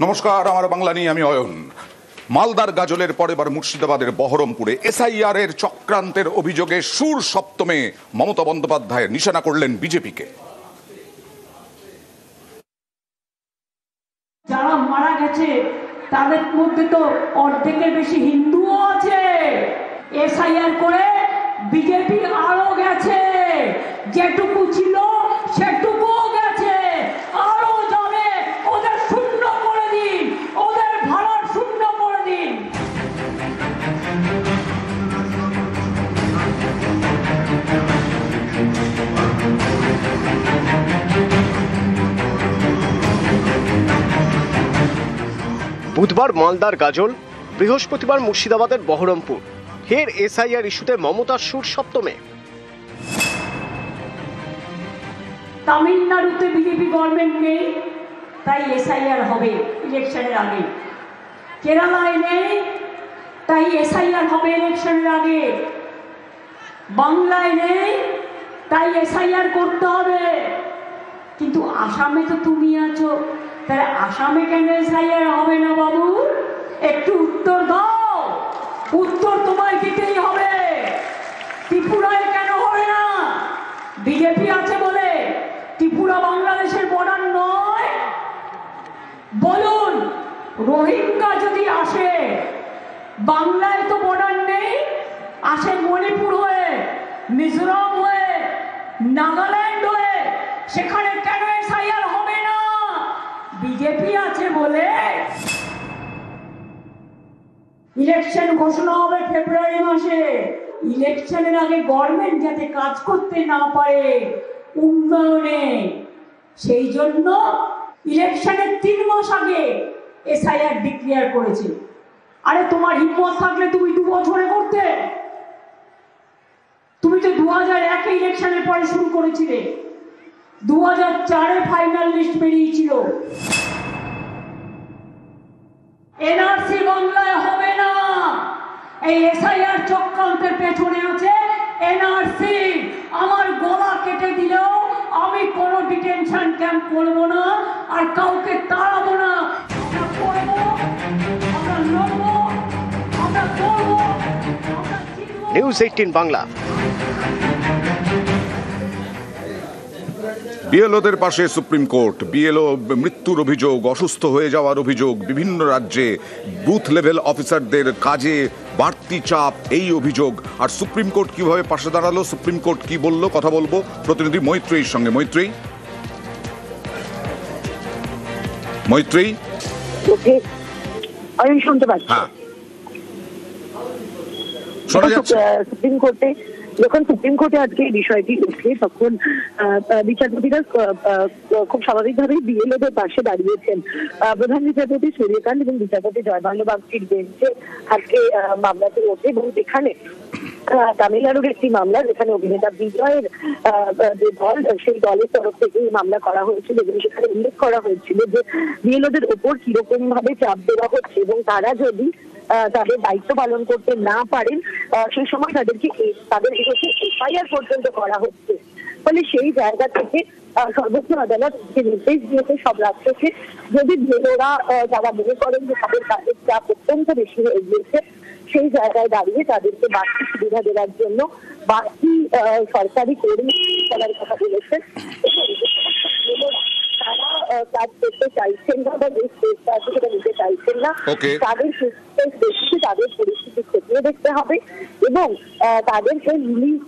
নমস্কার, আমার বাংলা নিয়ে আমি অয়ন। মালদার গাজলের পর এবার মুর্শিদাবাদের বহরমপুরে এসআইআর এর চক্রান্তের অভিযোগে সুর সপ্তমে মমতা বন্দ্যোপাধ্যায় নিশানা করলেন বিজেপিকে। যারা মারা গেছে তাদের মধ্যে তো অর্ধেকের বেশি হিন্দুও আছে। এসআইআর করে বিজেপি আরো গেছে, যেটুকু ছিল সেটুকুও গেছে, আরো যাবে। ওদের শূন্য করে দিন, ওদের ভাড়ার শূন্য করে দিন। বুধবার মালদার গাজল, বৃহস্পতিবার মুর্শিদাবাদের বহরমপুর। ফের এসআইআর ইস্যুতে মমতার সুর সপ্তমে। তামিলনাড়ুতে বিজেপি গভর্নমেন্ট নেই, তাই এসআইআর হবে ইলেকশনের আগে। কেরালায় নেই, তাই এসআইআর হবে ইলেকশনের আগে। বাংলায় নেই, তাই এসআইআর করতে হবে। কিন্তু আসামে তো তুমি আছো, তাহলে আসামে কেন এসআইআর হবে না বাবু? একটু উত্তর দাও, উত্তর তোমায় দিতেই হবে। ত্রিপুরায় কেন হবে না? বিজেপি আছে বলে ত্রিপুরা বাংলাদেশের বর্ডার নয়? বলুন, রোহিঙ্গা যদি আসে, বাংলায় তো বর্ডার নেই, আসে মণিপুর হয়ে, মিজোরাম হয়ে, নাগাল্যান্ড হয়ে, সেখানে কেন এসআইআর হবে না? বিজেপি আছে বলে। ইলেকশন ঘোষণা হবে ফেব্রুয়ারি মাসে। ইলেকশনের আগে গভর্নমেন্ট যাতে কাজ করতে না পারে উন্নয়নে, সেই জন্য ইলেকশনের 3 মাস আগে এসআইআর ডিক্লেয়ার করেছে। আরে তোমার হিম্মত থাকলে তুমি 2 বছরে করতে। তুমি তো 2001 ইলেকশনের পরে শুরু করেছিলে, 2004 ফাইনাল লিস্ট বেরিয়েছিল। এনআরসি বাংলায় হবে না। এই এসআইআর চক্রান্তের পেছনে আছে এনআরসি। আমার গলা কেটে দিলেও আমি কোনো ডিটেনশন ক্যাম্প করবো না, আর কাউকে তাড়াবো না। আমরা করবো, আমরা লড়বো, আমরা করবো, আমরা জিতবো। নিউজ 18 বাংলা। বিএলওদের পাশে সুপ্রিম কোর্ট। বিএলও মৃত্যুর অভিযোগ, অসুস্থ হয়ে যাওয়ার অভিযোগ, বিভিন্ন রাজ্যে বুথ লেভেল অফিসারদের কাজে বাড়তি চাপ, এই অভিযোগ। আর সুপ্রিম কোর্ট কিভাবে পাশে দাঁড়ালো, সুপ্রিম কোর্ট কি বলল, কথা বলবো প্রতিনিধি মৈত্রেয়ীর সঙ্গে। মৈত্রেয়ী, আমি শুনতে পাচ্ছি। হ্যাঁ, শোনা যাচ্ছে। সুপ্রিম কোর্টে যখন সুপ্রিম কোর্টে আজকে এই বিষয়টি উঠে, তখন বিচারপতিরা খুব স্বাভাবিকভাবেই বিএলওদের পাশে দাঁড়িয়েছেন। প্রধান বিচারপতি সূর্যকান্ত এবং বিচারপতি জয়মাল্য বাগচির বেঞ্চে আজকে মামলাটি ওঠে, এবং এখানে তামিলনাড়ুর একটি মামলা, যেখানে অভিনেতা বিজয়ের যে দল, সেই দলের তরফ থেকে মামলা করা হয়েছিল, এবং সেখানে উল্লেখ করা হয়েছিল যে বিএলওদের ওপর কিরকম ভাবে চাপ দেওয়া হচ্ছে, এবং তারা যদি তাদের দায়িত্ব পালন করতে না পারেন, সেই সময় তাদের বিরুদ্ধে এফআইআর পর্যন্ত করা হচ্ছে। ফলে সেই জায়গা থেকে সর্বোচ্চ আদালত যে নির্দেশ দিয়েছে সব রাজ্যকে, যদি বিএলওরা যারা মনে করেন যে তাদের কাজের চাপ অত্যন্ত বেশি হয়ে গিয়েছে, সেই জায়গায় দাঁড়িয়ে তাদেরকে বাড়তি সুবিধা দেওয়ার জন্য বাড়তি সরকারি কর্মী করার কথা বলেছেন। তারা কাজ করতে চাইছেন না, বা সেটা নিতে চাইছেন না, তাদের তাদের পরিস্থিতি খতিয়ে দেখতে হবে এবং তাদেরকে রিলিজ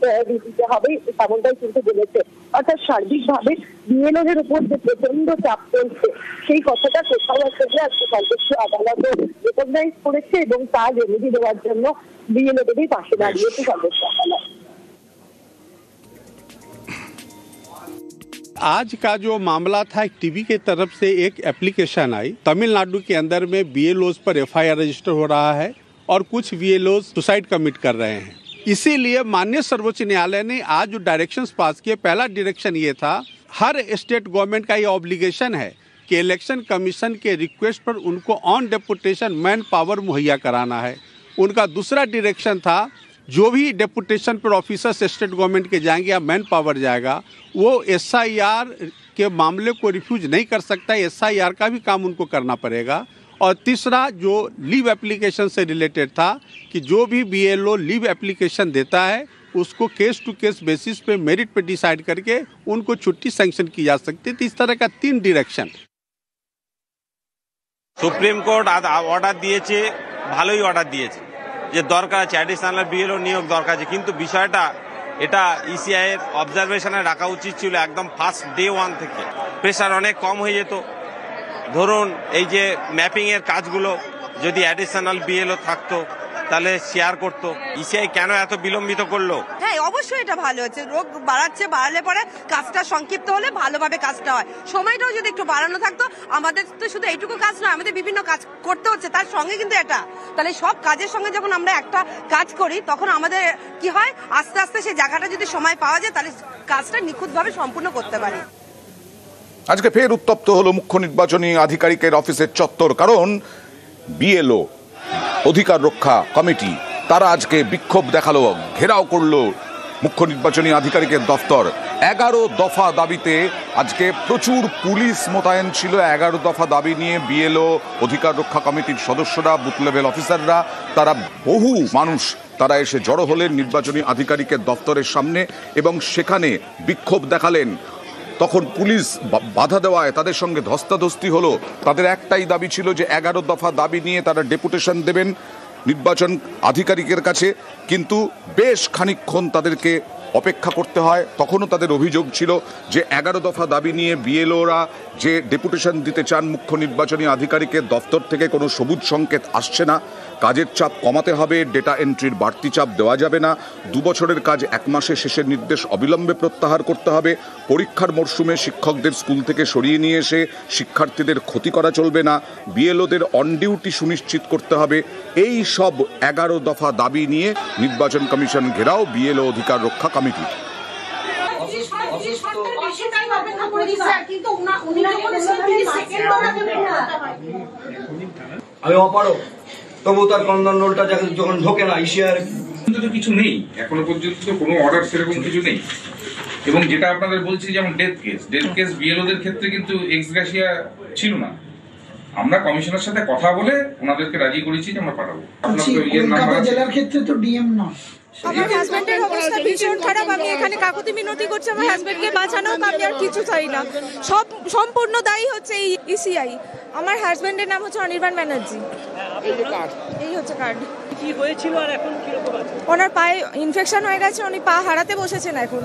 দিতে হবে, তেমনটাই কিন্তু বলেছে। অর্থাৎ সার্বিকভাবে বিএলওদের উপর যে প্রচন্ড চাপ চলছে, সেই কথাটা কোথাও আসলে আজকে সর্বোচ্চ আদালত রেকগনাইজ করেছে, এবং তার রেমেডি দেওয়ার জন্য বিএলওদেরই পাশে দাঁড়িয়েছে সর্বোচ্চ আদালত। आज का जो मामला था, टीवी की तरफ से एक एप्लीकेशन आई। तमिलनाडु के अंदर में बीएलओज पर एफआईआर रजिस्टर हो रहा है और कुछ बीएलओज सुसाइड कमिट कर रहे हैं। इसीलिए माननीय सर्वोच्च न्यायालय ने आज जो डायरेक्शंस पास किए, पहला डायरेक्शन ये था, हर स्टेट गवर्नमेंट का ये ऑब्लिगेशन है कि इलेक्शन कमीशन के रिक्वेस्ट पर उनको ऑन डेपुटेशन मैन पावर मुहैया कराना है। उनका दूसरा डायरेक्शन था, जो भी डेपुटेशन पर ऑफिसर्स स्टेट गवर्नमेंट के जाएंगे या मैन पावर जाएगा, वो एसआईआर के मामले को रिफ्यूज नहीं कर सकता, SIR का भी काम उनको करना पड़ेगा। और तीसरा जो लीव एप्लीकेशन से रिलेटेड था कि जो भी BLO लीव एप्लीकेशन देता है उसको केस टू केस बेसिस पे मेरिट पे डिसाइड करके उनको छुट्टी सैंक्शन की जा सकती है। तो इस तरह का 3 डिरेक्शन। सुप्रीम कोर्ट অর্ডার দিয়েছে, ভালোই অর্ডার দিয়েছে যে দরকার আছে অ্যাডিশনাল BLO নিয়োগ দরকার আছে, কিন্তু বিষয়টা এটা ECI এর অবজারভেশনে রাখা উচিত ছিল একদম ফার্স্ট ডে 1 থেকে। প্রেশার অনেক কম হয়ে যেত। ধরুন এই যে ম্যাপিং এর কাজগুলো যদি অ্যাডিশনাল BLO থাকতো তাহলে শেয়ার করতো। ECI কেন এত বিলম্বিত করলো? হ্যাঁ, অবশ্যই এটা ভালো হচ্ছে। রোগ বাড়ালে পরে কাজটা সংক্ষিপ্ত হলে ভালোভাবে কাজটা হয়। সময়টাও যদি একটু বাড়ানো থাকতো, আমাদের তো শুধু এইটুকু কাজ নয়, আমাদের বিভিন্ন কাজ করতে হচ্ছে তার সঙ্গে কিন্তু এটা। তাহলে সব কাজের সঙ্গে যখন আমরা একটা কাজ করি তখন আমাদের কি হয়, আস্তে আস্তে সেই জায়গাটা যদি সময় পাওয়া যায় তাহলে কাজটা নিখুঁতভাবে সম্পূর্ণ করতে পারি। আজকে ফের উত্তপ্ত হলো মুখ্য নির্বাচনী আধিকারিকের অফিসের চত্বর, কারণ BLO অধিকার রক্ষা কমিটি তারা আজকে বিক্ষোভ দেখালো, ঘেরাও করলো মুখ্য নির্বাচনী আধিকারিকের দফতর। 11 দফা দাবিতে আজকে প্রচুর পুলিশ মোতায়েন ছিল। 11 দফা দাবি নিয়ে BLO অধিকার রক্ষা কমিটির সদস্যরা, বুথ লেভেল অফিসাররা, তারা বহু মানুষ তারা এসে জড়ো হলেন নির্বাচনী আধিকারিকের দফতরের সামনে এবং সেখানে বিক্ষোভ দেখালেন। তখন পুলিশ বাধা দেওয়ায় তাদের সঙ্গে ধস্তাধস্তি হলো। তাদের একটাই দাবি ছিল যে 11 দফা দাবি নিয়ে তারা ডেপুটেশন দেবেন নির্বাচন আধিকারিকের কাছে, কিন্তু বেশ খানিকক্ষণ তাদেরকে অপেক্ষা করতে হয়। তখনও তাদের অভিযোগ ছিল যে 11 দফা দাবি নিয়ে BLOরা যে ডেপুটেশন দিতে চান মুখ্য নির্বাচনী আধিকারিকের দফতর থেকে কোনো সবুজ সংকেত আসছে না। কাজের চাপ কমাতে হবে, ডেটা এন্ট্রির বাড়তি চাপ দেওয়া যাবে না, 2 বছরের কাজ 1 মাসে শেষের নির্দেশ অবিলম্বে প্রত্যাহার করতে হবে, পরীক্ষার মরশুমে শিক্ষকদের স্কুল থেকে সরিয়ে নিয়ে এসে শিক্ষার্থীদের ক্ষতি করা চলবে না, BLOদের অন ডিউটি সুনিশ্চিত করতে হবে। এই সব 11 দফা দাবি নিয়ে নির্বাচন কমিশন ঘেরাও BLO অধিকার রক্ষা কমিটি। আমি অপারক, তবু তার কন্ট্রোলটা যখন ঢোকে না ECI তো কিছু নেই, এখনো পর্যন্ত কোনো অর্ডার সেরকম কিছু নেই। এবং যেটা আপনাদের বলছি যেমন ডেথ কেস BLOদের ক্ষেত্রে কিন্তু এক্স গ্রাসিয়া ছিল না। আমরা কমিশনের সাথে কথা বলে ওনাদেরকে রাজি করেছি যে আমরা পাঠাবো। কলকাতা জেলার ক্ষেত্রে তো DM না। আমার হাজবেন্ডের অবস্থা ভীষণ খারাপ। আমি এখানে কাকুতি মিনতি করছি আমার হাজবেন্ডকে বাঁচানো, আমি আর কিছু চাই না। সব সম্পূর্ণ দায়ী হচ্ছে এই ECI। আমার হাজবেন্ডের নাম হচ্ছে অনির্বাণ ব্যানার্জি। এই হচ্ছে কার্ড। কি হয়েছিল আর এখন কি রকম আছে? ওনার পায়ে ইনফেকশন হয়ে গেছে, উনি পা হারাতে বসেছেন এখন।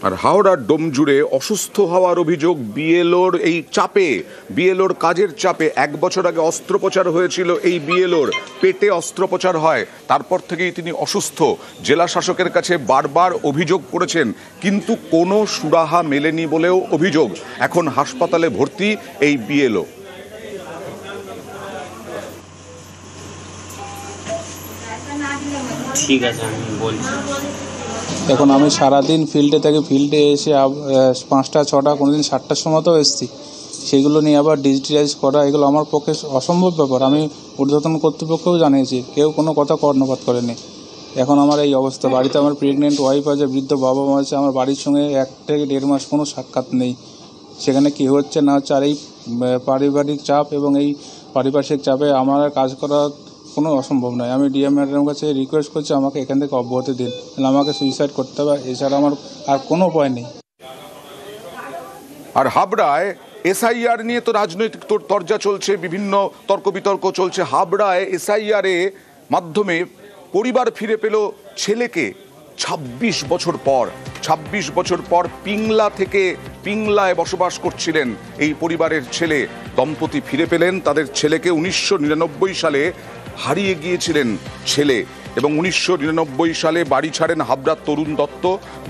আর হাওড়ার ডোমজুড়ে অসুস্থ হওয়ার অভিযোগ BLOর এই চাপে, BLOর কাজের চাপে। 1 বছর আগে অস্ত্রোপচার হয়েছিল এই BLOর, পেটে অস্ত্রোপচার হয়, তারপর থেকেই তিনি অসুস্থ। জেলা শাসকের কাছে বারবার অভিযোগ করেছেন, কিন্তু কোনো সুরাহা মেলেনি বলেও অভিযোগ। এখন হাসপাতালে ভর্তি এই BLO। ঠিক আছে, আমি বলছি। এখন আমি সারাদিন ফিল্ডে থাকি, ফিল্ডে এসে 5টা 6টা কোনোদিন 7টার সময়তেও এসেছি। সেগুলো নিয়ে আবার ডিজিটালাইজ করা, এগুলো আমার পক্ষে অসম্ভব ব্যাপার। আমি ঊর্ধ্বতন কর্তৃপক্ষকেও জানিয়েছি, কেউ কোনো কথা কর্ণপাত করেনি। এখন আমার এই অবস্থা, বাড়িতে আমার প্রেগনেন্ট ওয়াইফ আছে, বৃদ্ধ বাবা মা আছে, আমার বাড়ির সঙ্গে 1 থেকে 1.5 মাস কোনো সাক্ষাৎ নেই। সেখানে কী হচ্ছে না হচ্ছে, আর এই পারিবারিক চাপ এবং এই পারিপার্শ্বিক চাপে আমার কাজ করা কোনো অসম্ভব নয়। আমি DM ম্যাডামের কাছে রিকোয়েস্ট করছি আমাকে এখান থেকে অব্যাহতি দিন, আমাকে সুইসাইড করতে হবে, এছাড়া আমার আর কোনো উপায় নেই। আর হাবড়ায় SIR নিয়ে তো রাজনৈতিক তরজা চলছে, বিভিন্ন তর্ক বিতর্ক চলছে। হাবড়ায় SIR মাধ্যমে পরিবার ফিরে পেল ছেলেকে 26 বছর পর। 26 বছর পর পিংলা থেকে, পিংলায় বসবাস করছিলেন এই পরিবারের ছেলে দম্পতি ফিরে পেলেন তাদের ছেলেকে। 1999 সালে হারিয়ে গিয়েছিলেন ছেলে, এবং 1999 সালে বাড়ি ছাড়েন হাবড়ার তরুণ দত্ত।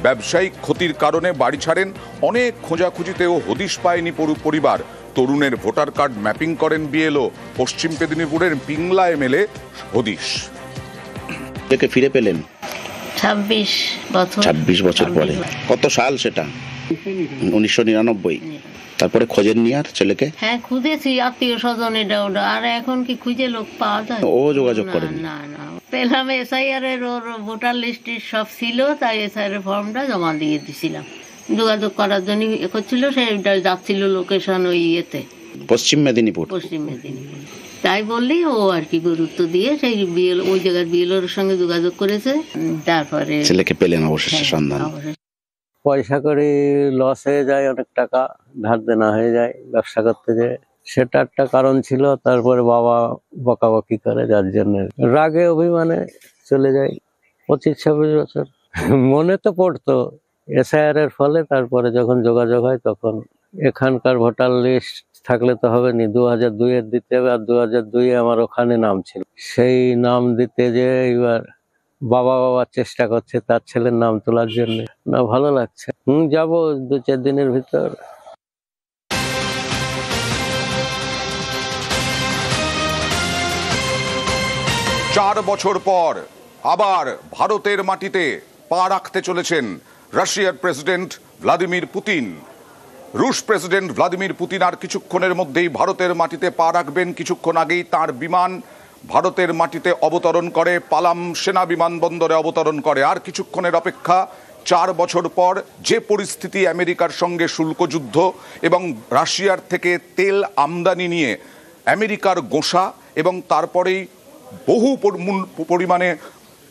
ব্যবসায়িক ক্ষতির কারণে বাড়ি ছাড়েন। অনেক খোঁজাখুঁজিতেও হদিশ পায়নি পরিবার। তরুণের ভোটার কার্ড ম্যাপিং করেন BLO। পশ্চিম মেদিনীপুরের পিংলায় মেলে হদিশ। ফিরে পেলেন 26 বছর পরে। কত সাল সেটা? 1999। তারপরে খোঁজেননি আর ছেলেকে? হ্যাঁ, খুঁজেছি, আত্মীয় স্বজন এটা ওটা, আর এখন কি খুঁজে লোক পাওয়া যায়? ও যোগাযোগ করেন? না, পেলাম SIR এর, ওর ভোটার লিস্টের সব ছিল, তাই SIR এর ফর্মটা জমা দিয়ে দিছিলাম। যোগাযোগ করার জন্য এ করছিল, সেটা যাচ্ছিল লোকেশন ওই ইয়েতে পশ্চিম মেদিনীপুর। পশ্চিম মেদিনীপুর। তাই বললেই ও আর কি গুরুত্ব দিয়ে সেই ওই জায়গার বিএলওর সঙ্গে যোগাযোগ করেছে। তারপরে ছেলেকে পেলেন অবশেষে সন্ধান। পয়সা করে লস হয়ে যায়, অনেক টাকা ধার দেনা হয়ে যায় ব্যবসা করতে যায়, সেটা একটা কারণ ছিল। তারপরে বাবা বকাবকি করে, যার জন্য রাগে অভিমানে চলে যায়। 25-26 বছর মনে তো পড়তো এসআইআর এর ফলে। তারপরে যখন যোগাযোগ হয় তখন এখানকার ভোটার লিস্ট থাকলে তো হবে নি, 2002-এর দিতে হবে। আর 2002-এ আমার ওখানে নাম ছিল, সেই নাম দিতে যে এবার বাবা চেষ্টা করছে তার ছেলের নাম তোলার জন্য। না, ভালো লাগছে। যাবো 2-4 দিনের ভিতর। চার বছর পর আবার ভারতের মাটিতে পা রাখতে চলেছেন রাশিয়ার প্রেসিডেন্ট ভ্লাদিমির পুতিন। রুশ প্রেসিডেন্ট ভ্লাদিমির পুতিন আর কিছুক্ষণের মধ্যেই ভারতের মাটিতে পা রাখবেন। কিছুক্ষণ আগেই তার বিমান ভারতের মাটিতে অবতরণ করে, পালাম সেনা বিমানবন্দরে অবতরণ করে। আর কিছুক্ষণের অপেক্ষা। 4 বছর পর যে পরিস্থিতি, আমেরিকার সঙ্গে শুল্ক যুদ্ধ এবং রাশিয়ার থেকে তেল আমদানি নিয়ে আমেরিকার গোঁসা এবং তারপরেই বহু পরিমাণে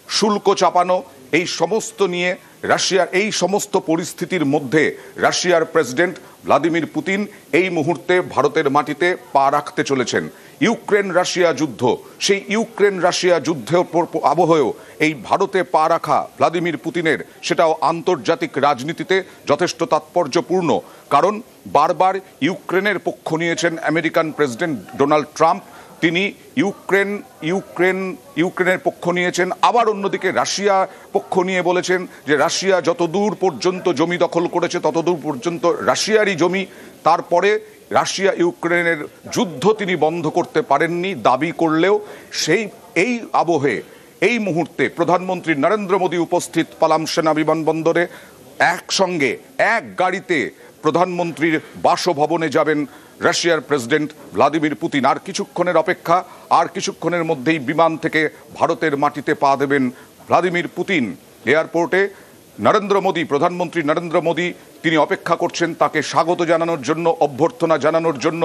শুল্ক চাপানো, এই সমস্ত নিয়ে রাশিয়ার এই সমস্ত পরিস্থিতির মধ্যে রাশিয়ার প্রেসিডেন্ট ভ্লাদিমির পুতিন এই মুহূর্তে ভারতের মাটিতে পা রাখতে চলেছেন। ইউক্রেন রাশিয়া যুদ্ধ, সেই ইউক্রেন রাশিয়া যুদ্ধের আবহেও এই ভারতে পা রাখা ভ্লাদিমির পুতিনের, সেটাও আন্তর্জাতিক রাজনীতিতে যথেষ্ট তাৎপর্যপূর্ণ। কারণ বারবার ইউক্রেনের পক্ষ নিয়েছেন আমেরিকান প্রেসিডেন্ট ডোনাল্ড ট্রাম্প। তিনি ইউক্রেনের পক্ষ নিয়েছেন। আবার অন্যদিকে রাশিয়া পক্ষ নিয়ে বলেছেন যে রাশিয়া যতদূর পর্যন্ত জমি দখল করেছে ততদূর পর্যন্ত রাশিয়ারই জমি। তারপরে রাশিয়া ইউক্রেনের যুদ্ধ তিনি বন্ধ করতে পারেননি দাবি করলেও এই আবহে এই মুহূর্তে প্রধানমন্ত্রী নরেন্দ্র মোদী উপস্থিত পালাম সেনা বিমানবন্দরে। একসঙ্গে এক গাড়িতে প্রধানমন্ত্রীর বাসভবনে যাবেন রাশিয়ার প্রেসিডেন্ট ভ্লাদিমির পুতিন। আর কিছুক্ষণের অপেক্ষা, আর কিছুক্ষণের মধ্যেই বিমান থেকে ভারতের মাটিতে পা দেবেন ভ্লাদিমির পুতিন। এয়ারপোর্টে প্রধানমন্ত্রী নরেন্দ্র মোদী তিনি অপেক্ষা করছেন তাকে স্বাগত জানানোর জন্য, অভ্যর্থনা জানানোর জন্য।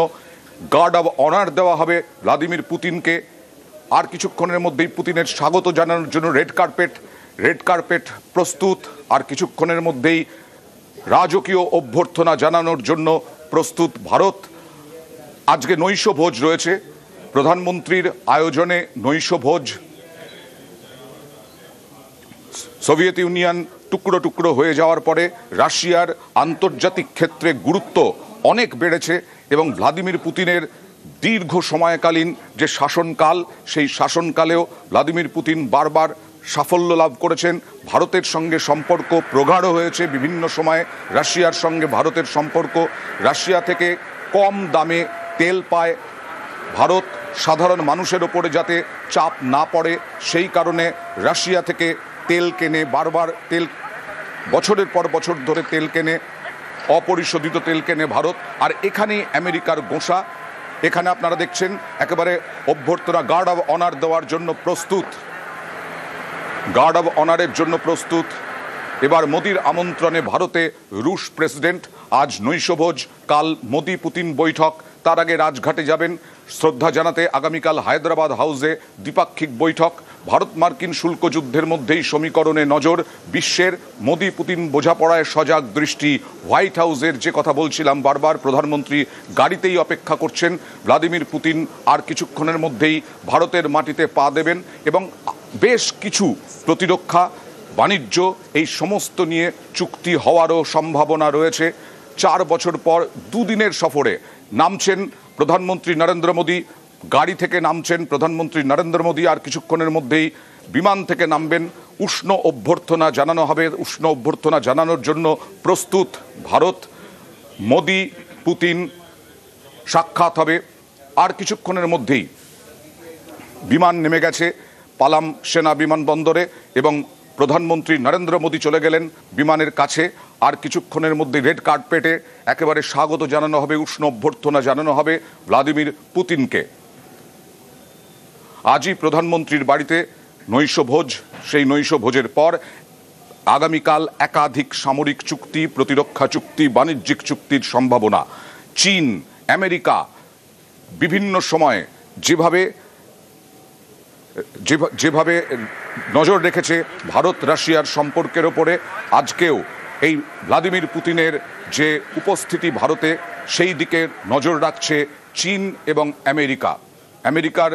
গার্ড অব অনার দেওয়া হবে ভ্লাদিমির পুতিনকে। আর কিছুক্ষণের মধ্যেই পুতিনের স্বাগত জানানোর জন্য রেড কার্পেট প্রস্তুত। আর কিছুক্ষণের মধ্যেই রাজকীয় অভ্যর্থনা জানানোর জন্য প্রস্তুত ভারত। আজকে নৈশভোজ রয়েছে, প্রধানমন্ত্রীর আয়োজনে নৈশভোজ। সোভিয়েত ইউনিয়ন টুকরো টুকরো হয়ে যাওয়ার পরে রাশিয়ার আন্তর্জাতিক ক্ষেত্রে গুরুত্ব অনেক বেড়েছে এবং ভ্লাদিমির পুতিনের দীর্ঘ সময়কালীন যে শাসনকাল, সেই শাসনকালেও ভ্লাদিমির পুতিন বারবার সাফল্য লাভ করেছেন। ভারতের সঙ্গে সম্পর্ক প্রগাঢ় হয়েছে বিভিন্ন সময়ে। রাশিয়ার সঙ্গে ভারতের সম্পর্ক, রাশিয়া থেকে কম দামে তেল পায় ভারত, সাধারণ মানুষের ওপরে যাতে চাপ না পড়ে সেই কারণে রাশিয়া থেকে তেল কেনে, বারবার তেল বছরের পর বছর ধরে তেল কেনে, অপরিশোধিত তেল কেনে ভারত। আর এখানেই আমেরিকার গোঁসা। এখানে আপনারা দেখছেন একেবারে অভ্যর্থনা, গার্ড অব অনার দেওয়ার জন্য প্রস্তুত, গার্ড অব অনারের জন্য প্রস্তুত। এবার মোদির আমন্ত্রণে ভারতে রুশ প্রেসিডেন্ট। আজ নৈশভোজ, কাল মোদি পুতিন বৈঠক। তার আগে রাজঘাটে যাবেন শ্রদ্ধা জানাতে। আগামীকাল হায়দ্রাবাদ হাউসে দ্বিপাক্ষিক বৈঠক। ভারত মার্কিন শুল্ক যুদ্ধের মধ্যেই সমীকরণে নজর বিশ্বের। মোদি পুতিন বোঝাপড়ায় সজাগ দৃষ্টি। হোয়াইট হাউসের যে কথা বলছিলাম বারবার, প্রধানমন্ত্রী গাড়িতেই অপেক্ষা করছেন। ভ্লাদিমির পুতিন আর কিছুক্ষণের মধ্যেই ভারতের মাটিতে পা দেবেন এবং বেশ কিছু প্রতিরক্ষা, বাণিজ্য, এই সমস্ত নিয়ে চুক্তি হওয়ারও সম্ভাবনা রয়েছে। 4 বছর পর 2 দিনের সফরে নামছেন প্রধানমন্ত্রী নরেন্দ্র মোদী। গাড়ি থেকে নামছেন প্রধানমন্ত্রী নরেন্দ্র মোদী। আর কিছুক্ষণের মধ্যেই বিমান থেকে নামবেন। উষ্ণ অভ্যর্থনা জানানো হবে। উষ্ণ অভ্যর্থনা জানানোর জন্য প্রস্তুত ভারত। মোদী পুতিন সাক্ষাৎ হবে। আর কিছুক্ষণের মধ্যেই বিমান নেমে গেছে পালাম সেনা বিমানবন্দরে এবং প্রধানমন্ত্রী নরেন্দ্র মোদী চলে গেলেন বিমানের কাছে। আর কিছুক্ষণের মধ্যে রেড কার্পেটে একেবারে স্বাগত জানানো হবে, উষ্ণ অভ্যর্থনা জানানো হবে ভ্লাদিমির পুতিনকে। আজই প্রধানমন্ত্রীর বাড়িতে নৈশভোজ। সেই নৈশভোজের পর আগামীকাল একাধিক সামরিক চুক্তি, প্রতিরক্ষা চুক্তি, বাণিজ্যিক চুক্তির সম্ভাবনা। চীন, আমেরিকা বিভিন্ন সময় যেভাবে নজর রেখেছে ভারত রাশিয়ার সম্পর্কের ওপরে, আজকেও এই ভ্লাদিমির পুতিনের যে উপস্থিতি ভারতে, সেই দিকে নজর রাখছে চীন এবং আমেরিকা। আমেরিকার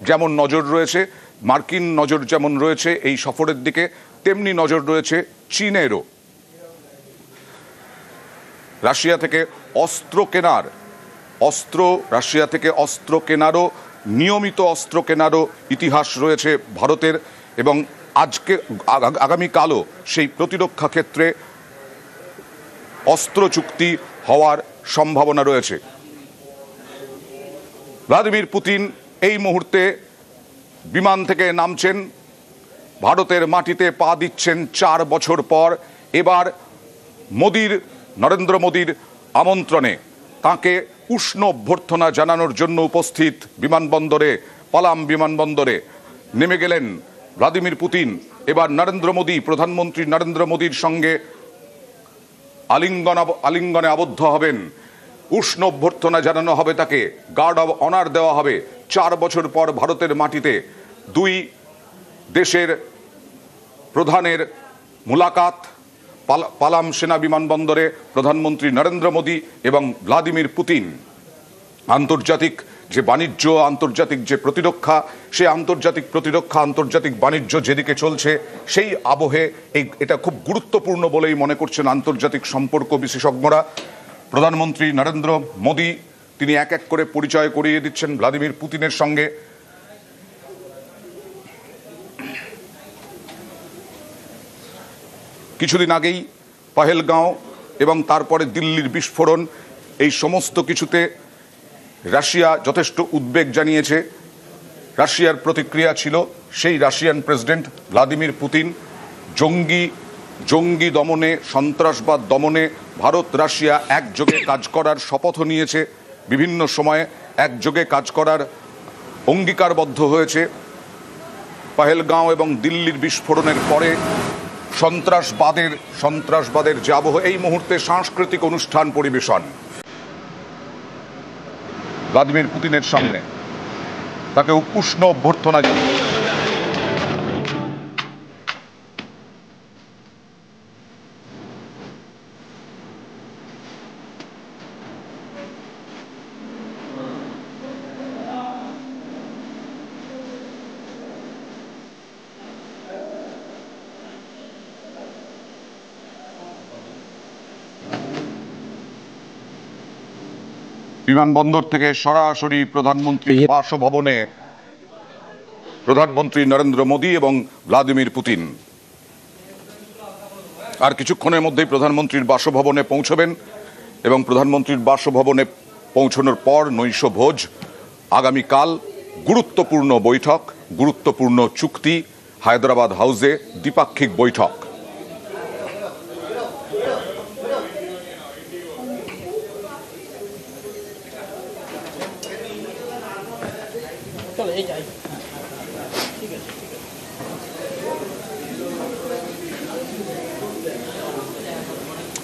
যেমন নজর রয়েছে, মার্কিন নজর যেমন রয়েছে এই সফরের দিকে, তেমনি নজর রয়েছে চীনেরও। রাশিয়া থেকে অস্ত্র কেনারও নিয়মিত অস্ত্র কেনারও ইতিহাস রয়েছে ভারতের, এবং আগামীকালও সেই প্রতিরক্ষা ক্ষেত্রে অস্ত্র চুক্তি হওয়ার সম্ভাবনা রয়েছে। ভ্লাদিমির পুতিন এই মুহূর্তে বিমান থেকে নামছেন, ভারতের মাটিতে পা দিচ্ছেন 4 বছর পর। এবার নরেন্দ্র মোদীর আমন্ত্রণে তাকে উষ্ণ অভ্যর্থনা জানানোর জন্য উপস্থিত বিমানবন্দরে, পালাম বিমানবন্দরে নেমে গেলেন ভ্লাদিমির পুতিন। এবার প্রধানমন্ত্রী নরেন্দ্র মোদীর সঙ্গে আলিঙ্গনে আবদ্ধ হবেন, উষ্ণ অভ্যর্থনা জানানো হবে তাকে, গার্ড অব অনার দেওয়া হবে। 4 বছর পর ভারতের মাটিতে দুই দেশের প্রধানের মুলাকাত, পালাম সেনা বিমানবন্দরে প্রধানমন্ত্রী নরেন্দ্র মোদী এবং ভ্লাদিমির পুতিন। আন্তর্জাতিক যে বাণিজ্য, আন্তর্জাতিক যে প্রতিরক্ষা, সেই আন্তর্জাতিক প্রতিরক্ষা, আন্তর্জাতিক বাণিজ্য যেদিকে চলছে, সেই আবহে এটা খুব গুরুত্বপূর্ণ বলেই মনে করছেন আন্তর্জাতিক সম্পর্ক বিশেষজ্ঞরা। প্রধানমন্ত্রী নরেন্দ্র মোদী তিনি এক এক করে পরিচয় করিয়ে দিচ্ছেন ভ্লাদিমির পুতিনের সঙ্গে। কিছুদিন আগেই পহেলগাঁও এবং তারপরে দিল্লির বিস্ফোরণ, এই সমস্ত কিছুতে রাশিয়া যথেষ্ট উদ্বেগ জানিয়েছে। রাশিয়ার প্রতিক্রিয়া ছিল, সেই রাশিয়ান প্রেসিডেন্ট ভ্লাদিমির পুতিন জঙ্গি দমনে, সন্ত্রাসবাদ দমনে ভারত রাশিয়া একযোগে কাজ করার শপথ নিয়েছে, বিভিন্ন সময়ে একযোগে কাজ করার অঙ্গীকারবদ্ধ হয়েছে। পহেলগাঁও এবং দিল্লির বিস্ফোরণের পরে সন্ত্রাসবাদের যে আবহ, এই মুহূর্তে সাংস্কৃতিক অনুষ্ঠান পরিবেশন ভ্লাদিমির পুতিনের সামনে, তাকে উষ্ণ অভ্যর্থনা জানিয়ে। বিমানবন্দর থেকে সরাসরি প্রধানমন্ত্রীর বাসভবনে প্রধানমন্ত্রী নরেন্দ্র মোদী এবং ভ্লাদিমির পুতিন। আর কিছুক্ষণের মধ্যেই প্রধানমন্ত্রীর বাসভবনে পৌঁছবেন এবং প্রধানমন্ত্রীর বাসভবনে পৌঁছানোর পর নৈশ ভোজ। আগামীকাল গুরুত্বপূর্ণ বৈঠক, গুরুত্বপূর্ণ চুক্তি, হায়দ্রাবাদ হাউসে দ্বিপাক্ষিক বৈঠক।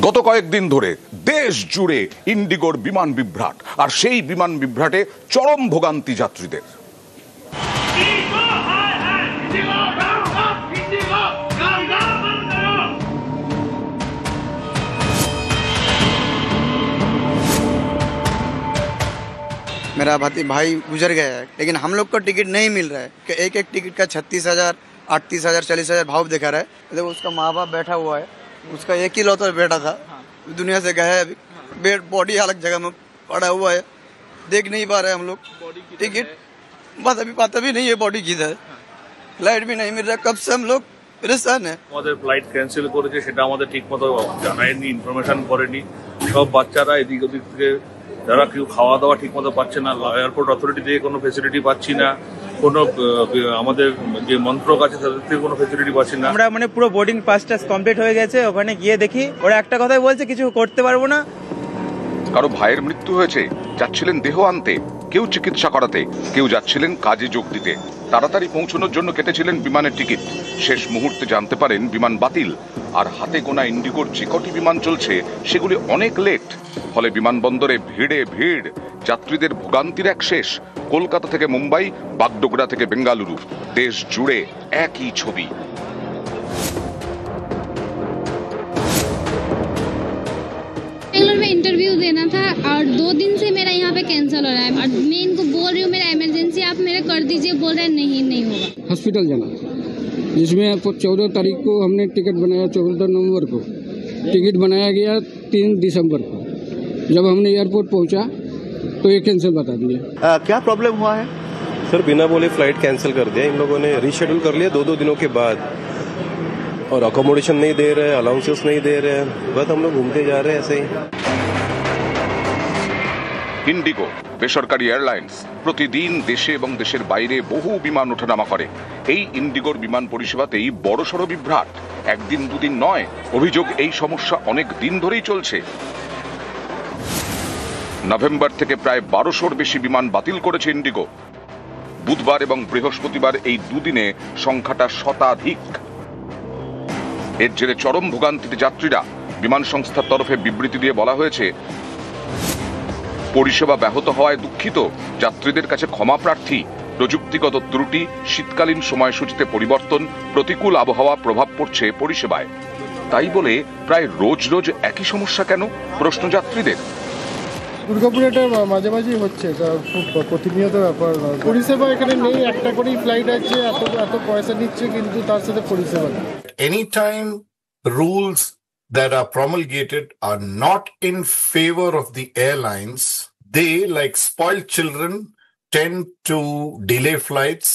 গত কয়েকদিন ধরে দেশ জুড়ে ইন্ডিগোর বিমান বিভ্রাট, আর সেই বিমান বিভ্রাটে চরম ভোগান্তি যাত্রীদের। मेरा भाई गुजर गया है, लेकिन हम लोग को टिकट नहीं मिल रहा है कि एक एक टिकट का 36,000, 38,000, 40,000 भाव दिखा रहा है। देखो उसका माँ बाप बैठा हुआ है, उसका एक ही लौता बेटा था, दुनिया से गया है अभी, बॉडी अलग जगह में पड़ा हुआ है, देख नहीं पा रहे हम लोग टिकट, बस अभी पता भी नहीं है बॉडी किधर है, फ्लाइट भी नहीं मिल रहा, कब से हम लोग परेशान है। আমাদের ফ্লাইট ক্যান্সেল করেছে, সেটা আমাদের ঠিক মতো জানায়নি, ইনফরমেশন করেনি। সব বাচ্চারা এদিক ওদিক থেকে, যারা কেউ খাওয়া দাওয়া ঠিক মতো পাচ্ছে না, এয়ারপোর্ট অথরিটি থেকে কোনো ফেসিলিটি পাচ্ছি না, কোনো আমাদের যে মন্ত্রক আছে তাদের থেকে কোনো ফেসিলিটি পাচ্ছি না। আমরা মানে পুরো বোর্ডিং পাসটা কমপ্লিট হয়ে গেছে, ওখানে গিয়ে দেখি ওরা একটা কথাই বলছে, কিছু করতে পারবো না। কারো ভাইয়ের মৃত্যু হয়েছে, যাচ্ছিলেন দেহ আনতে, কেউ চিকিৎসা করাতে, কেউ যাচ্ছিলেন কাজে যোগ দিতে। তাড়াতাড়ি পৌঁছানোর জন্য কেটেছিলেন বিমানের টিকিট। শেষ মুহূর্তে জানতে পারেন বিমান বাতিল, আর হাতে গোনা ইন্ডিগোর যে কটি বিমান চলছে সেগুলি অনেক লেট। ফলে বিমানবন্দরে ভিড়ে ভিড়, যাত্রীদের ভোগান্তির এক শেষ। কলকাতা থেকে মুম্বাই, বাগডোগরা থেকে বেঙ্গালুরু, দেশ জুড়ে একই ছবি। बेंगलोर में इंटरव्यू देना था और 2 दिन से मेरा यहाँ पे कैंसिल हो रहा है और मैं इनको बोल रही हूँ मेरा इमरजेंसी आप मेरे कर दीजिए, बोल रहे हैं नहीं होगा। हॉस्पिटल जाना, जिसमें 14 तारीख को हमने टिकट बनाया, 14 नवंबर को टिकट बनाया गया 3 दिसंबर को। जब हमने एयरपोर्ट पहुँचा तो ये कैंसिल बता दिया। क्या प्रॉब्लम हुआ है सर? बिना बोले फ्लाइट कैंसिल कर दिया इन लोगों ने, रीशेड्यूल कर लिया 2 दिनों के बाद, और अकोमोडेशन नहीं दे रहे, अलाउंसेस नहीं दे रहे, बस हम लोग घूमते जा रहे हैं ऐसे ही। ইন্ডিগো বেসরকারি এয়ারলাইন্স প্রতিদিন দেশে এবং দেশের বাইরে বহু বিমান ওঠানামা করে। এই ইন্ডিগোর বিমান পরিষেবাতেই বড়সড় বিভ্রাট। একদিন দুদিন নয়, অভিযোগ এই সমস্যা অনেক দিন ধরেই চলছে। নভেম্বর থেকে প্রায় 1200-র বেশি বিমান বাতিল করেছে ইন্ডিগো। বুধবার এবং বৃহস্পতিবার এই দুদিনে সংখ্যাটা শতাধিক। এর জেরে চরম ভোগান্তিতে যাত্রীরা। বিমান সংস্থার তরফে বিবৃতি দিয়ে বলা হয়েছে, পরিষেবা ব্যাহত হওয়ায় দুঃখিত, যাত্রীদের কাছে ক্ষমা প্রার্থী। প্রযুক্তিগত ত্রুটি, শীতকালীন সময়সূচিতে পরিবর্তন, প্রতিকূল আবহাওয়া প্রভাব পড়ছে পরিষেবায়। তাই বলে প্রায় রোজ রোজ একই সমস্যা কেন, প্রশ্ন যাত্রীদের। দুর্গাপুরে এটা মাঝে মাঝেই হচ্ছে, এটা খুব প্রতিনিয়ত ব্যাপার। পরিষেবা এখানে নেই, একটা করেই ফ্লাইট আছে, এত পয়সা নিচ্ছে কিন্তু তার সাথে পরিষেবা নেই। Anytime rules that are promulgated are not in favor of the airlines, they, like spoiled children, tend to delay flights,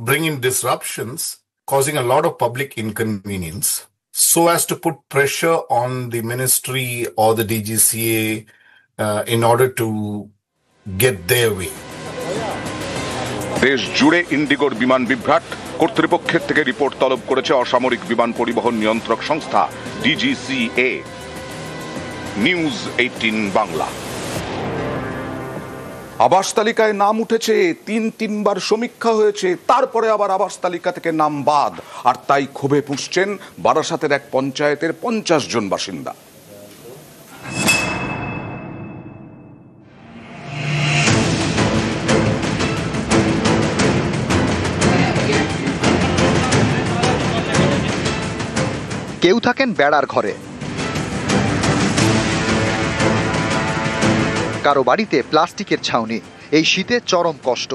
bring in disruptions, causing a lot of public inconvenience, so as to put pressure on the ministry or the DGCA in order to get their way. দেশ জুড়ে ইন্ডিগোর বিমান বিভ্রাট। কর্তৃপক্ষের থেকে report তলব করেছে অসামরিক বিমান পরিবহন নিয়ন্ত্রক সংস্থা DGCA। নিউজ 18 বাংলা। আবাস তালিকায় নাম উঠেছে, 3বার সমীক্ষা হয়েছে, তারপরে আবার আবাস তালিকা থেকে নাম বাদ। আর তাই ক্ষোভে পুষছেন বারাসাতের এক পঞ্চায়েতের 50 জন বাসিন্দা। কেউ থাকেন বেড়ার ঘরে, কারো বাড়িতে প্লাস্টিকের ছাউনি। এই শীতে চরম কষ্ট।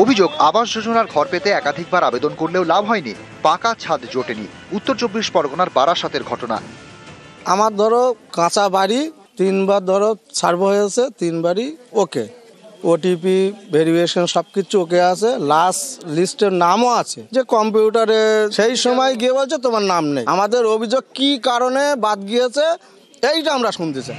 অভিযোগ, আবাস যোজনার ঘর পেতে একাধিকবার আবেদন করলেও লাভ হয়নি, পাকা ছাদ জোটেনি। উত্তর 24 পরগনার বারাসাতের ঘটনা। আমার ধরো কাঁচা বাড়ি, 3বার ধরো সার্ভে হয়েছে, 3বারই ওকে, ওটিপি ভেরিফিকেশন সবকিছু ওকে আছে, লাস্ট লিস্টের নামও আছে, যে কম্পিউটারে সেই সময় গিয়ে বলছে তোমার নাম নেই। আমাদের অভিযোগ কি কারণে বাদ গিয়েছে এইটা আমরা শুনতে চাই।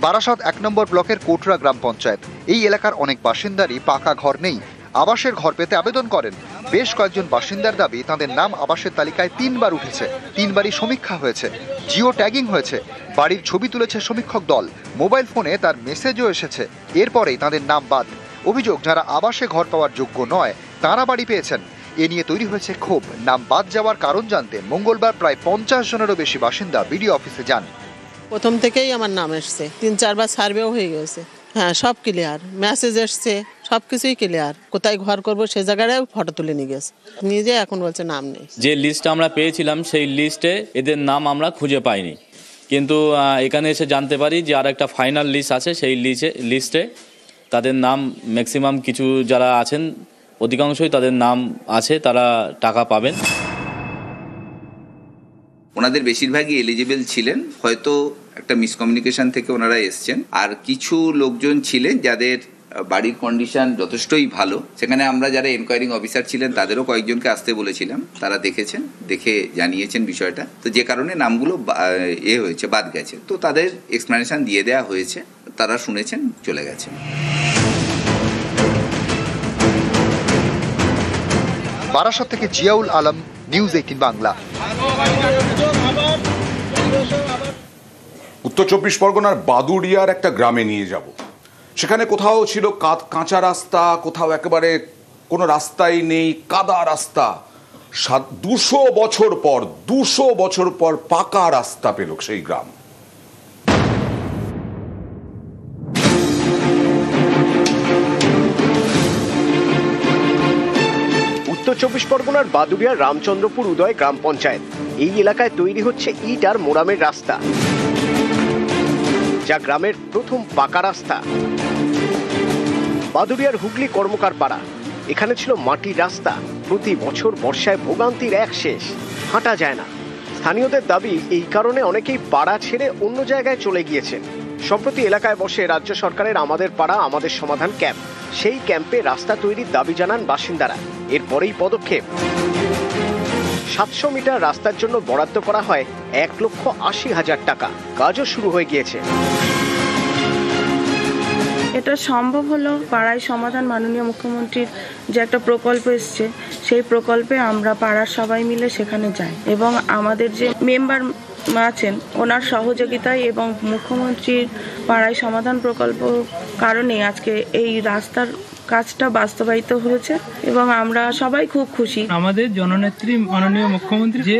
বারাসাত 1 নম্বর ব্লকের কোটরা গ্রাম পঞ্চায়েত। এই এলাকার অনেক বাসিন্দারই পাকা ঘর নেই, আবাসের ঘর পেতে আবেদন করেন। বেশ কয়েকজন বাসিন্দার দাবি তাদের নাম আবাসের তালিকায় 3বার উঠেছে, 3বারই সমীক্ষা হয়েছে, জিও ট্যাগিং হয়েছে, বাড়ির ছবি তুলেছে সমীক্ষক দল, মোবাইল ফোনে তার মেসেজও এসেছে। এরপরেই তাদের নাম বাদ। অভিযোগ, যারা আবাসে ঘর পাওয়ার যোগ্য নয় তারা বাড়ি পেয়েছেন। এ নিয়ে তৈরি হয়েছে ক্ষোভ। নাম বাদ যাওয়ার কারণ জানতে মঙ্গলবার প্রায় 50 জনেরও বেশি বাসিন্দা বিডিও অফিসে যান। প্রথম থেকেই আমার নাম এসছে, 3-4বার সার্ভেও হয়ে গেছে। হ্যাঁ, সব ক্লিয়ার, মেসেজ এসছে, সব কিছুই ক্লিয়ার। কোথায় ঘর করবো সে জায়গায় ফটো তুলে নিয়ে গেছে, নিজে এখন বলছে নাম নেই। যে লিস্ট আমরা পেয়েছিলাম সেই লিস্টে এদের নাম আমরা খুঁজে পাইনি, কিন্তু এখানে এসে জানতে পারি যে আর একটা ফাইনাল লিস্ট আছে, সেই লিস্টে তাদের নাম ম্যাক্সিমাম, কিছু যারা আছেন অধিকাংশই তাদের নাম আছে, তারা টাকা পাবেন। ওনাদের বেশিরভাগই এলিজিবল ছিলেন, হয়তো একটা মিসকমিউনিকেশন থেকে ওনারা এসছেন। আর কিছু লোকজন ছিলেন যাদের বাড়ির কন্ডিশন যথেষ্টই ভালো, সেখানে আমরা যারা এনকোয়ারিং অফিসার ছিলেন তাদেরও কয়েকজনকে আসতে বলেছিলাম, তারা দেখেছেন, দেখে জানিয়েছেন বিষয়টা। তো যে কারণে নামগুলো হয়েছে, বাদ গেছে, তো তাদের এক্সপ্লেনেশন দিয়ে দেওয়া হয়েছে, তারা শুনেছেন, চলে গেছেন। বারাসাত থেকে জিয়াউল আলম, নিউজ 18 বাংলা। উত্তর চব্বিশ পরগনার বাদুড়িয়ার একটা গ্রামে নিয়ে যাব। সেখানে কোথাও ছিল কাঁচা রাস্তা, কোথাও একেবারে কোনো রাস্তাই নেই, কাদা রাস্তা। 200 বছর পর পাকা রাস্তা পেল সেই গ্রাম। উত্তর চব্বিশ পরগনার বাদুড়িয়ার রামচন্দ্রপুর উদয় গ্রাম পঞ্চায়েত। এই এলাকায় তৈরি হচ্ছে ইট আর মোরামের রাস্তা, যা গ্রামের প্রথম পাকা রাস্তা। বাদুড়িয়ার হুগলি কর্মকার পাড়া, এখানে ছিল মাটির রাস্তা। প্রতি বছর বর্ষায় ভোগান্তির এক শেষ, হাঁটা যায় না। স্থানীয়দের দাবি এই কারণে অনেকেই পাড়া ছেড়ে অন্য জায়গায় চলে গিয়েছেন। সম্প্রতি এলাকায় বসে রাজ্য সরকারের আমাদের পাড়া আমাদের সমাধান ক্যাম্প। সেই ক্যাম্পে রাস্তা তৈরির দাবি জানান বাসিন্দারা। এরপরেই পদক্ষেপ। 700 মিটার রাস্তার জন্য বরাদ্দ করা হয় 1,80,000 টাকা। কাজও শুরু হয়ে গিয়েছে। এটা সম্ভব হলো পাড়ায় সমাধান মাননীয় মুখ্যমন্ত্রীর যে একটা প্রকল্প এসছে, সেই প্রকল্পে আমরা পাড়ার সবাই মিলে সেখানে যাই এবং আমাদের যে মেম্বার আছেন ওনার সহযোগিতায় এবং মুখ্যমন্ত্রীর পাড়ায় সমাধান প্রকল্প কারণে আজকে এই রাস্তার কাজটা বাস্তবায়িত হয়েছে এবং আমরা সবাই খুব খুশি। আমাদের জননেত্রী মাননীয় মুখ্যমন্ত্রী যে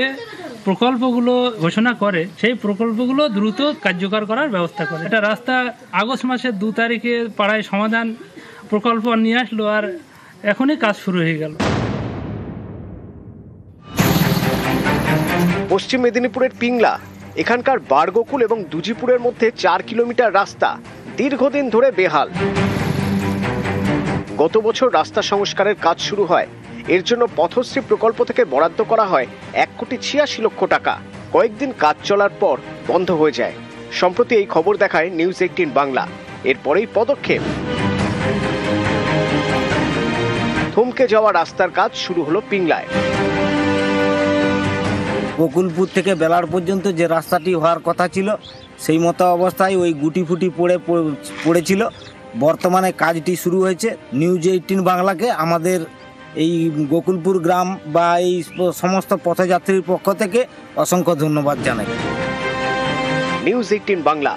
প্রকল্পগুলো ঘোষণা করে সেই প্রকল্পগুলো দ্রুত কার্যকর করার ব্যবস্থা করে। এটা রাস্তা আগস্ট মাসের 2 তারিখে পাড়ায় সমাধান প্রকল্প নিয়ে আসলো আর এখনই কাজ শুরু হয়ে গেল। পশ্চিম মেদিনীপুরের পিংলা, এখানকার বারগোকুল এবং দুজিপুরের মধ্যে 4 কিলোমিটার রাস্তা দীর্ঘদিন ধরে বেহাল। গত বছর রাস্তা সংস্কারের কাজ শুরু হয়। এর জন্য পথশ্রী প্রকল্প থেকে বরাদ্দ করা হয় 1,86,00,000 টাকা। কয়েকদিন কাজ চলার পর বন্ধ হয়ে যায়। সম্প্রতি এই খবর দেখায় নিউজ 18 বাংলা। এরপরেই পদক্ষেপ। থমকে যাওয়া রাস্তার কাজ শুরু হলো পিংলায়। বকুলপুর থেকে বেলার পর্যন্ত যে রাস্তাটি হওয়ার কথা ছিল সেই মতো অবস্থায় ওই গুটি ফুটি পড়েছিল। বর্তমানে কাজটি শুরু হয়েছে। নিউজ 18 বাংলাকে আমাদের এই গোকুলপুর গ্রাম বা এই সমস্ত পথযাত্রীর পক্ষ থেকে অসংখ্য ধন্যবাদ জানাই। নিউজ 18 বাংলা।